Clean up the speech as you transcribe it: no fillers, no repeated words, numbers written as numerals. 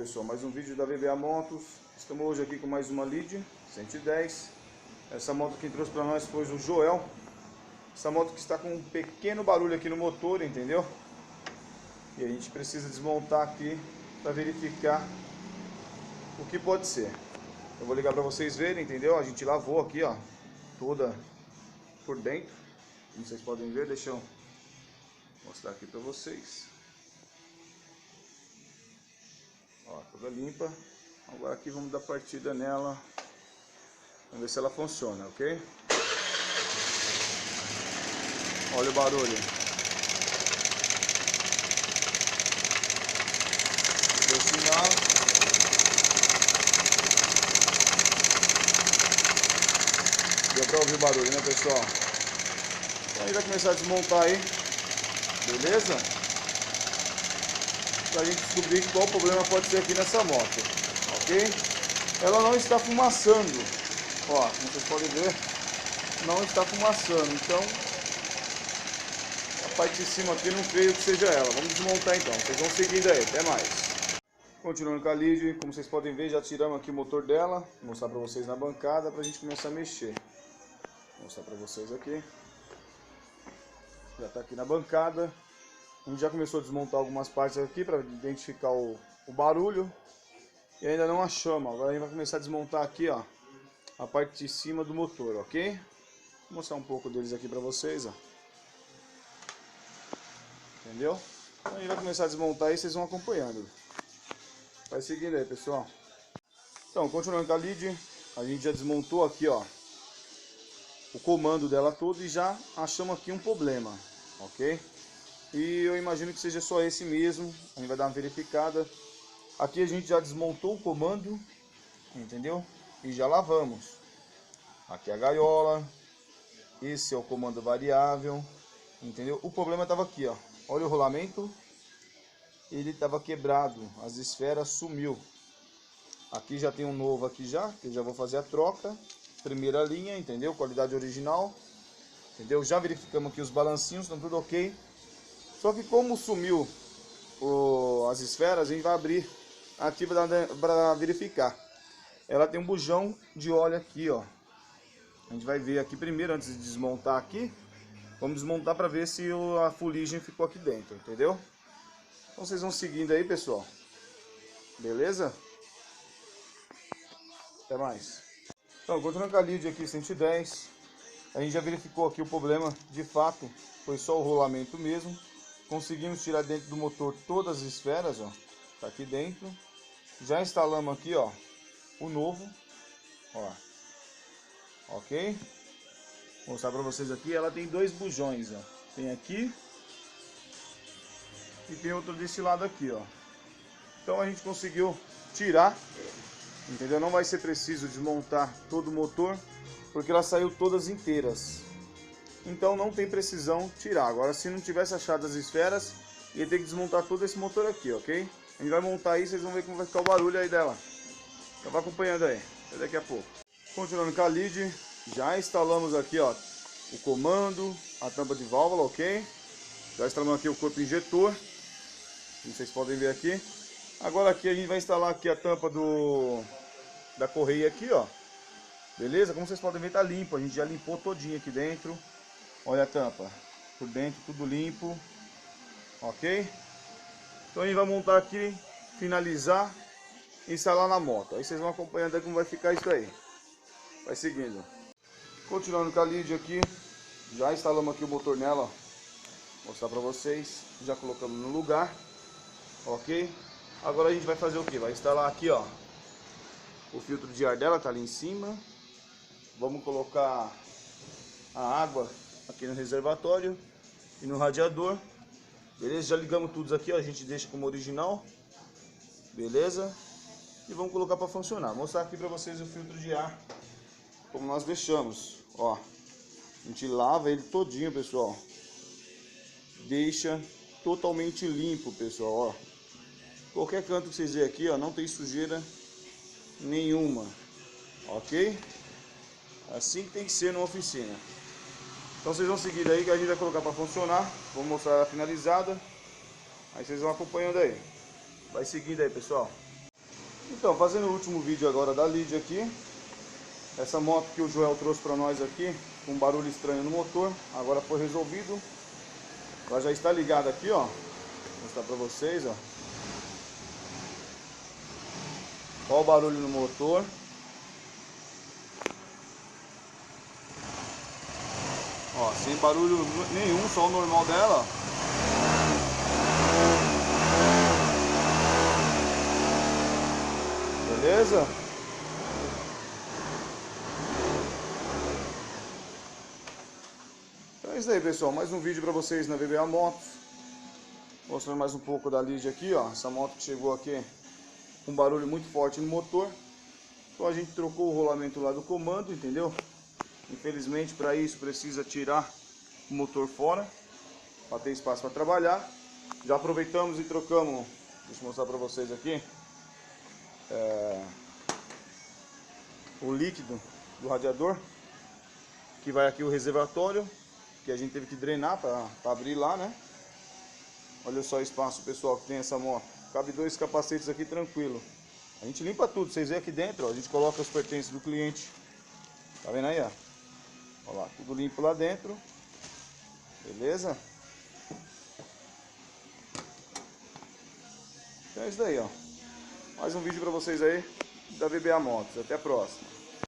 pessoal, mais um vídeo da VBA Motos. Estamos hoje aqui com mais uma Lead 110. Essa moto quem trouxe para nós foi o Joel. Essa moto que está com um pequeno barulho aqui no motor, entendeu? E a gente precisa desmontar aqui para verificar o que pode ser. Eu vou ligar para vocês verem, entendeu? A gente lavou aqui, ó, toda por dentro. Como vocês podem ver, deixa eu mostrar aqui para vocês. Ó, toda limpa. Agora aqui vamos dar partida nela. Vamos ver se ela funciona, ok? Olha o barulho. Deu sinal. Deu pra ouvir o barulho, né, pessoal? Então a gente vai começar a desmontar aí. Beleza? Pra gente descobrir qual o problema pode ser aqui nessa moto, ok? Ela não está fumaçando, ó, como vocês podem ver, não está fumaçando, então a parte de cima aqui não creio que seja ela. Vamos desmontar então, vocês vão seguindo aí, até mais. Continuando com a Lead, como vocês podem ver, já tiramos aqui o motor dela, vou mostrar pra vocês na bancada pra gente começar a mexer. Vou mostrar pra vocês aqui, já tá aqui na bancada. A gente já começou a desmontar algumas partes aqui para identificar o barulho. E ainda não achamos. Agora a gente vai começar a desmontar aqui, ó, a parte de cima do motor, ok? Vou mostrar um pouco deles aqui para vocês, ó. Entendeu? Então a gente vai começar a desmontar aí, vocês vão acompanhando. Vai seguindo aí, pessoal. Então, continuando com a Lead, a gente já desmontou aqui, ó, o comando dela todo e já achamos aqui um problema, ok? E eu imagino que seja só esse mesmo. A gente vai dar uma verificada. Aqui a gente já desmontou o comando, entendeu? E já lavamos. Aqui é a gaiola. Esse é o comando variável, entendeu? O problema estava aqui, ó. Olha o rolamento. Ele estava quebrado. As esferas sumiu. Aqui já tem um novo aqui já, que eu já vou fazer a troca. Primeira linha, entendeu? Qualidade original. Entendeu? Já verificamos aqui os balancinhos, estão tudo ok. Só que como sumiu as esferas, a gente vai abrir aqui para verificar. Ela tem um bujão de óleo aqui, ó. A gente vai ver aqui primeiro, antes de desmontar aqui. Vamos desmontar para ver se a fuligem ficou aqui dentro, entendeu? Então vocês vão seguindo aí, pessoal. Beleza? Até mais. Então, continuando com a Lead aqui 110. A gente já verificou aqui o problema, de fato, foi só o rolamento mesmo. Conseguimos tirar dentro do motor todas as esferas, ó, tá aqui dentro. Já instalamos aqui, ó, o novo, ó, ok? Vou mostrar para vocês aqui, ela tem dois bujões, ó, tem aqui e tem outro desse lado aqui, ó. Então a gente conseguiu tirar, entendeu? Não vai ser preciso desmontar todo o motor, porque ela saiu todas inteiras. Então não tem precisão tirar. Agora, se não tivesse achado as esferas, ia ter que desmontar todo esse motor aqui, ok? A gente vai montar aí, vocês vão ver como vai ficar o barulho aí dela. Então vai acompanhando aí, até daqui a pouco. Continuando com a Lead, já instalamos aqui, ó, o comando, a tampa de válvula, ok? Já instalamos aqui o corpo injetor, como vocês podem ver aqui. Agora aqui a gente vai instalar aqui a tampa da correia aqui, ó. Beleza? Como vocês podem ver, tá limpo, a gente já limpou todinho aqui dentro. Olha a tampa, por dentro tudo limpo, ok? Então a gente vai montar aqui, finalizar e instalar na moto. Aí vocês vão acompanhando aí como vai ficar isso aí. Vai seguindo. Continuando com a Lead aqui, já instalamos aqui o motor nela, ó. Vou mostrar pra vocês, já colocamos no lugar, ok? Agora a gente vai fazer o que? Vai instalar aqui, ó, o filtro de ar dela, tá ali em cima. Vamos colocar a água aqui no reservatório e no radiador. Beleza? Já ligamos tudo aqui, ó. A gente deixa como original. Beleza? E vamos colocar para funcionar. Vou mostrar aqui para vocês o filtro de ar, como nós deixamos. Ó, a gente lava ele todinho, pessoal. Deixa totalmente limpo, pessoal. Ó, qualquer canto que vocês verem aqui, ó, não tem sujeira nenhuma. Ok? Assim que tem que ser numa oficina. Então vocês vão seguir aí que a gente vai colocar para funcionar. Vou mostrar ela finalizada. Aí vocês vão acompanhando aí. Vai seguindo aí, pessoal. Então, fazendo o último vídeo agora da Lídia aqui. Essa moto que o Joel trouxe para nós aqui, com um barulho estranho no motor, agora foi resolvido. Ela já está ligada aqui, ó. Vou mostrar para vocês, ó. Olha o barulho no motor. Ó, sem barulho nenhum, só o normal dela, ó. Beleza? Então é isso aí, pessoal. Mais um vídeo para vocês na VBA Motos. Mostrando mais um pouco da Lídia aqui, ó. Essa moto que chegou aqui com um barulho muito forte no motor. Então a gente trocou o rolamento lá do comando, entendeu? Infelizmente, para isso precisa tirar o motor fora para ter espaço para trabalhar. Já aproveitamos e trocamos, deixa eu mostrar para vocês aqui, o líquido do radiador, que vai aqui o reservatório, que a gente teve que drenar para abrir lá, né? Olha só o espaço, pessoal, que tem essa moto. Cabe 2 capacetes aqui tranquilo. A gente limpa tudo, vocês veem aqui dentro, ó, a gente coloca os pertences do cliente. Tá vendo aí, ó? Olha lá, tudo limpo lá dentro. Beleza? Então é isso daí, ó. Mais um vídeo pra vocês aí da VBA Motos. Até a próxima.